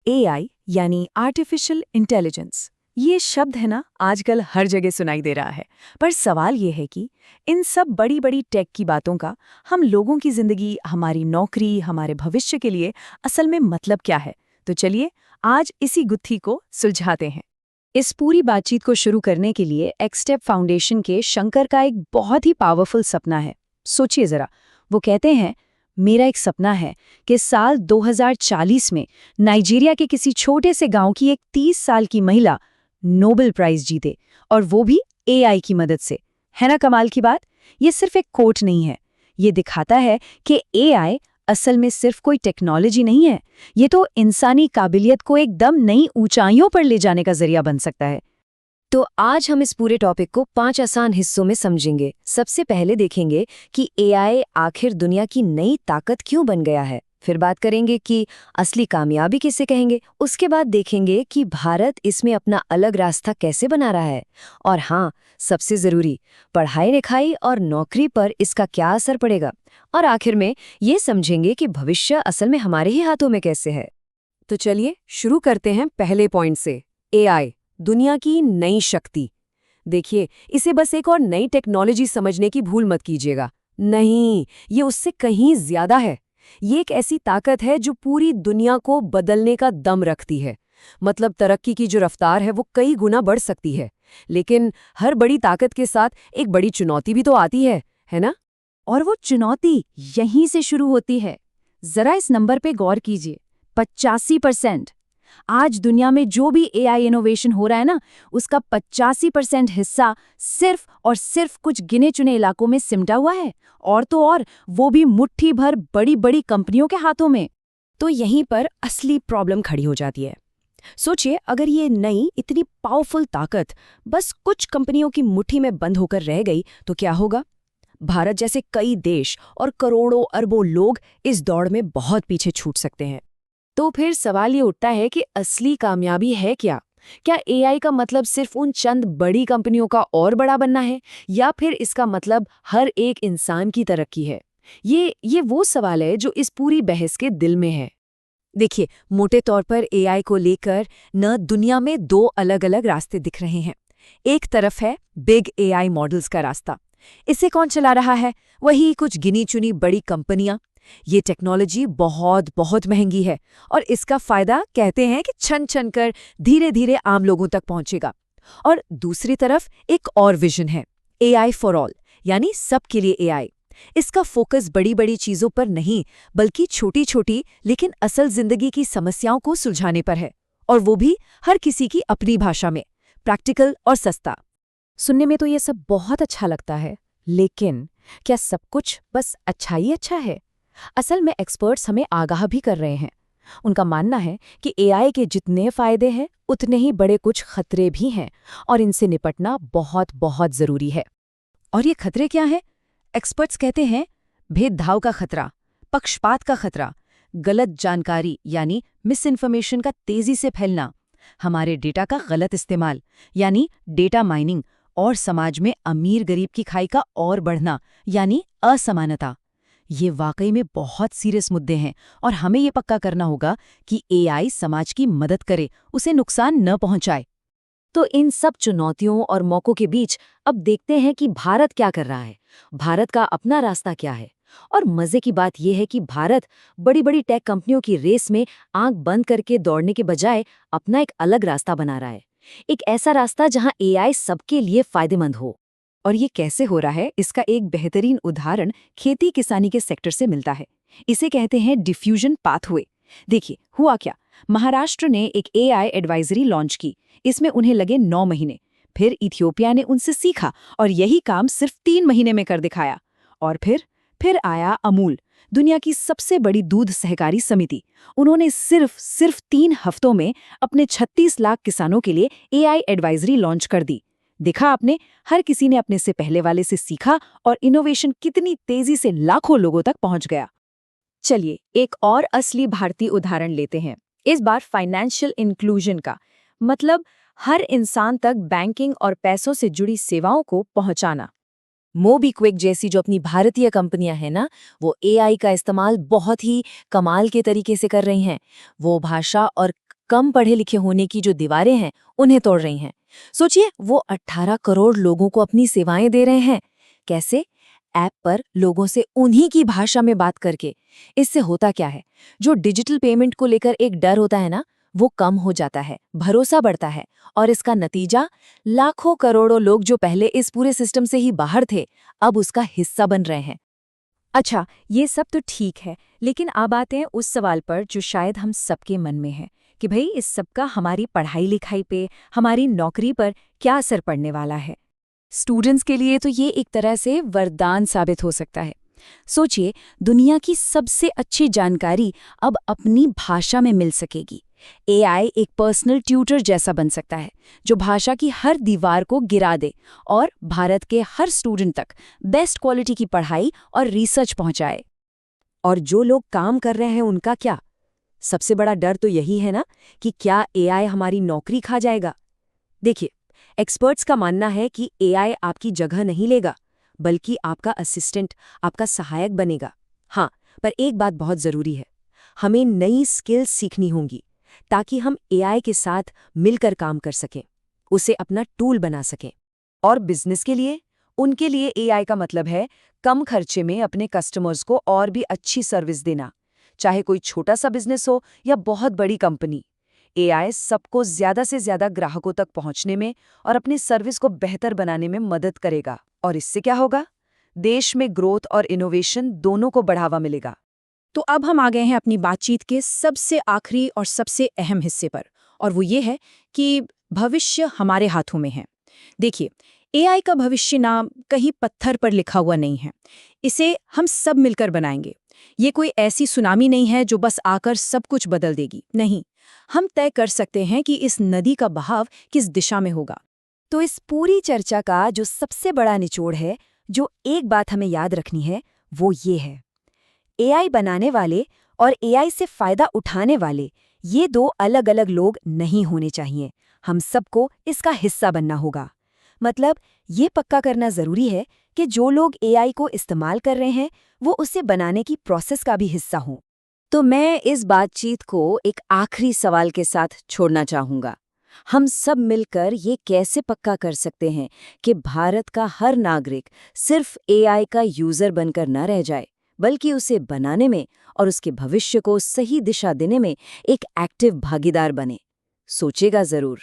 AI यानी artificial intelligence, ये शब्द है ना आजकल हर जगह सुनाई दे रहा है। पर सवाल ये है कि इन सब बड़ी बड़ी टेक की बातों का हम लोगों की जिंदगी, हमारी नौकरी, हमारे भविष्य के लिए असल में मतलब क्या है। तो चलिए आज इसी गुत्थी को सुलझाते हैं। इस पूरी बातचीत को शुरू करने के लिए एक्सटेप फाउंडेशन के शंकर का एक बहुत ही पावरफुल सपना है। सोचिए जरा, वो कहते हैं, मेरा एक सपना है कि साल 2040 में नाइजीरिया के किसी छोटे से गांव की एक 30 साल की महिला नोबेल प्राइज जीते, और वो भी एआई की मदद से। है ना कमाल की बात? ये सिर्फ एक कोट नहीं है, ये दिखाता है कि एआई असल में सिर्फ कोई टेक्नोलॉजी नहीं है, ये तो इंसानी काबिलियत को एकदम नई ऊंचाइयों पर ले जाने का जरिया बन सकता है। तो आज हम इस पूरे टॉपिक को 5 आसान हिस्सों में समझेंगे। सबसे पहले देखेंगे कि एआई आखिर दुनिया की नई ताकत क्यों बन गया है। फिर बात करेंगे कि असली कामयाबी किसे कहेंगे। उसके बाद देखेंगे कि भारत इसमें अपना अलग रास्ता कैसे बना रहा है। और हाँ, सबसे ज़रूरी, पढ़ाई लिखाई और नौकरी पर इसका क्या असर पड़ेगा। और आखिर में ये समझेंगे कि भविष्य असल में हमारे ही हाथों में कैसे है। तो चलिए शुरू करते हैं पहले पॉइंट से, एआई दुनिया की नई शक्ति। देखिए, इसे बस एक और नई टेक्नोलॉजी समझने की भूल मत कीजिएगा। नहीं, ये उससे कहीं ज्यादा है। ये एक ऐसी ताकत है जो पूरी दुनिया को बदलने का दम रखती है। मतलब तरक्की की जो रफ्तार है वो कई गुना बढ़ सकती है। लेकिन हर बड़ी ताकत के साथ एक बड़ी चुनौती भी तो आती है ना? और वो चुनौती यहीं से शुरू होती है। जरा इस नंबर पे गौर कीजिए, 85%। आज दुनिया में जो भी एआई इनोवेशन हो रहा है ना, उसका 85% हिस्सा सिर्फ और सिर्फ कुछ गिने चुने इलाकों में सिमटा हुआ है, और तो और वो भी मुट्ठी भर बड़ी बड़ी कंपनियों के हाथों में। तो यहीं पर असली प्रॉब्लम खड़ी हो जाती है। सोचिए, अगर ये नई इतनी पावरफुल ताकत बस कुछ कंपनियों की मुट्ठी में बंद होकर रह गई तो क्या होगा? भारत जैसे कई देश और करोड़ों अरबों लोग इस दौड़ में बहुत पीछे छूट सकते हैं। तो फिर सवाल ये उठता है कि असली कामयाबी है क्या? क्या एआई का मतलब सिर्फ उन चंद बड़ी कंपनियों का और बड़ा बनना है, या फिर इसका मतलब हर एक इंसान की तरक्की है? ये वो सवाल है जो इस पूरी बहस के दिल में है। देखिए, मोटे तौर पर एआई को लेकर न दुनिया में दो अलग अलग रास्ते दिख रहे हैं। एक तरफ है बिग एआई मॉडल्स का रास्ता। इसे कौन चला रहा है? वही कुछ गिनी चुनी बड़ी कंपनियां। ये टेक्नोलॉजी बहुत बहुत महंगी है और इसका फायदा कहते हैं कि छन छन कर धीरे धीरे आम लोगों तक पहुंचेगा। और दूसरी तरफ एक और विजन है, एआई फॉर ऑल, यानी सबके लिए एआई। इसका फोकस बड़ी बड़ी चीजों पर नहीं, बल्कि छोटी छोटी लेकिन असल जिंदगी की समस्याओं को सुलझाने पर है, और वो भी हर किसी की अपनी भाषा में, प्रैक्टिकल और सस्ता। सुनने में तो ये सब बहुत अच्छा लगता है, लेकिन क्या सब कुछ बस अच्छा ही अच्छा है? असल में एक्सपर्ट्स हमें आगाह भी कर रहे हैं। उनका मानना है कि एआई के जितने फायदे हैं उतने ही बड़े कुछ खतरे भी हैं, और इनसे निपटना बहुत बहुत जरूरी है। और ये खतरे क्या हैं? एक्सपर्ट्स कहते हैं, भेदभाव का खतरा, पक्षपात का खतरा, गलत जानकारी यानी मिस इन्फॉर्मेशन का तेजी से फैलना, हमारे डेटा का गलत इस्तेमाल यानी डेटा माइनिंग, और समाज में अमीर गरीब की खाई का और बढ़ना यानी असमानता। ये वाकई में बहुत सीरियस मुद्दे हैं, और हमें ये पक्का करना होगा कि एआई समाज की मदद करे, उसे नुकसान न पहुंचाए। तो इन सब चुनौतियों और मौकों के बीच अब देखते हैं कि भारत क्या कर रहा है। भारत का अपना रास्ता क्या है? और मजे की बात यह है कि भारत बड़ी बड़ी टेक कंपनियों की रेस में आंख बंद करके दौड़ने के बजाय अपना एक अलग रास्ता बना रहा है। एक ऐसा रास्ता जहां एआई सबके लिए फायदेमंद हो। और ये कैसे हो रहा है, इसका एक बेहतरीन उदाहरण खेती किसानी के सेक्टर से मिलता है। इसे कहते हैं डिफ्यूजन पाथवे। देखिए, हुआ क्या, महाराष्ट्र ने एक एआई एडवाइजरी लॉन्च की। इसमें उन्हें लगे 9 महीने। फिर इथियोपिया ने उनसे सीखा और यही काम सिर्फ 3 महीने में कर दिखाया। और फिर आया अमूल, दुनिया की सबसे बड़ी दूध सहकारी समिति। उन्होंने सिर्फ 3 हफ्तों में अपने 36 लाख किसानों के लिए एआई एडवाइजरी लॉन्च कर दी। देखा आपने, हर किसी ने अपने से पहले वाले से सीखा, और इनोवेशन कितनी तेजी से लाखों लोगों तक पहुंच गया। चलिए एक और असली भारतीय उदाहरण लेते हैं, इस बार फाइनेंशियल इंक्लूजन का। मतलब हर इंसान तक बैंकिंग और पैसों से जुड़ी सेवाओं को पहुंचाना। मोबीक्विक जैसी जो अपनी भारतीय कंपनियां हैं ना, वो एआई का इस्तेमाल बहुत ही कमाल के तरीके से कर रही हैं। वो भाषा और कम पढ़े लिखे होने की जो दीवारें हैं उन्हें तोड़ रही हैं। सोचिए, वो 18 करोड़ लोगों को अपनी सेवाएं दे रहे हैं। कैसे? ऐप पर लोगों से उन्हीं की भाषा में बात करके। इससे होता क्या है, जो डिजिटल पेमेंट को लेकर एक डर होता है ना, वो कम हो जाता है, भरोसा बढ़ता है, और इसका नतीजा लाखों करोड़ों लोग जो पहले इस पूरे सिस्टम से ही बाहर थे, अब उसका हिस्सा बन रहे हैं। अच्छा, ये सब तो ठीक है, लेकिन अब आते हैं उस सवाल पर जो शायद हम सबके मन में है कि भाई इस सब का हमारी पढ़ाई लिखाई पे, हमारी नौकरी पर क्या असर पड़ने वाला है। स्टूडेंट्स के लिए तो ये एक तरह से वरदान साबित हो सकता है। सोचिए, दुनिया की सबसे अच्छी जानकारी अब अपनी भाषा में मिल सकेगी। एआई एक पर्सनल ट्यूटर जैसा बन सकता है, जो भाषा की हर दीवार को गिरा दे और भारत के हर स्टूडेंट तक बेस्ट क्वालिटी की पढ़ाई और रिसर्च पहुंचाए। और जो लोग काम कर रहे हैं उनका क्या? सबसे बड़ा डर तो यही है ना कि क्या एआई हमारी नौकरी खा जाएगा। देखिए, एक्सपर्ट्स का मानना है कि एआई आपकी जगह नहीं लेगा, बल्कि आपका असिस्टेंट, आपका सहायक बनेगा। हाँ, पर एक बात बहुत ज़रूरी है, हमें नई स्किल्स सीखनी होंगी ताकि हम एआई के साथ मिलकर काम कर सकें, उसे अपना टूल बना सकें। और बिजनेस के लिए, उनके लिए एआई का मतलब है कम खर्चे में अपने कस्टमर्स को और भी अच्छी सर्विस देना, चाहे कोई छोटा सा बिजनेस हो या बहुत बड़ी कंपनी। एआई सबको ज़्यादा से ज़्यादा ग्राहकों तक पहुंचने में और अपनी सर्विस को बेहतर बनाने में मदद करेगा। और इससे क्या होगा? देश में ग्रोथ और इनोवेशन दोनों को बढ़ावा मिलेगा। तो अब हम आ गए हैं अपनी बातचीत के सबसे आखिरी और सबसे अहम हिस्से पर, और वो ये है कि भविष्य हमारे हाथों में है। देखिए, एआई का भविष्य ना कहीं पत्थर पर लिखा हुआ नहीं है, इसे हम सब मिलकर बनाएंगे। ये कोई ऐसी सुनामी नहीं है जो बस आकर सब कुछ बदल देगी। नहीं, हम तय कर सकते हैं कि इस नदी का बहाव किस दिशा में होगा। तो इस पूरी चर्चा का जो सबसे बड़ा निचोड़ है, जो एक बात हमें याद रखनी है, वो ये है, एआई बनाने वाले और एआई से फायदा उठाने वाले, ये दो अलग अलग लोग नहीं होने चाहिए। हम सबको इसका हिस्सा बनना होगा। मतलब ये पक्का करना जरूरी है कि जो लोग एआई को इस्तेमाल कर रहे हैं, वो उसे बनाने की प्रोसेस का भी हिस्सा हों। तो मैं इस बातचीत को एक आखिरी सवाल के साथ छोड़ना चाहूँगा। हम सब मिलकर ये कैसे पक्का कर सकते हैं कि भारत का हर नागरिक सिर्फ एआई का यूजर बनकर न रह जाए, बल्कि उसे बनाने में और उसके भविष्य को सही दिशा देने में एक एक्टिव भागीदार बने? सोचेगा ज़रूर।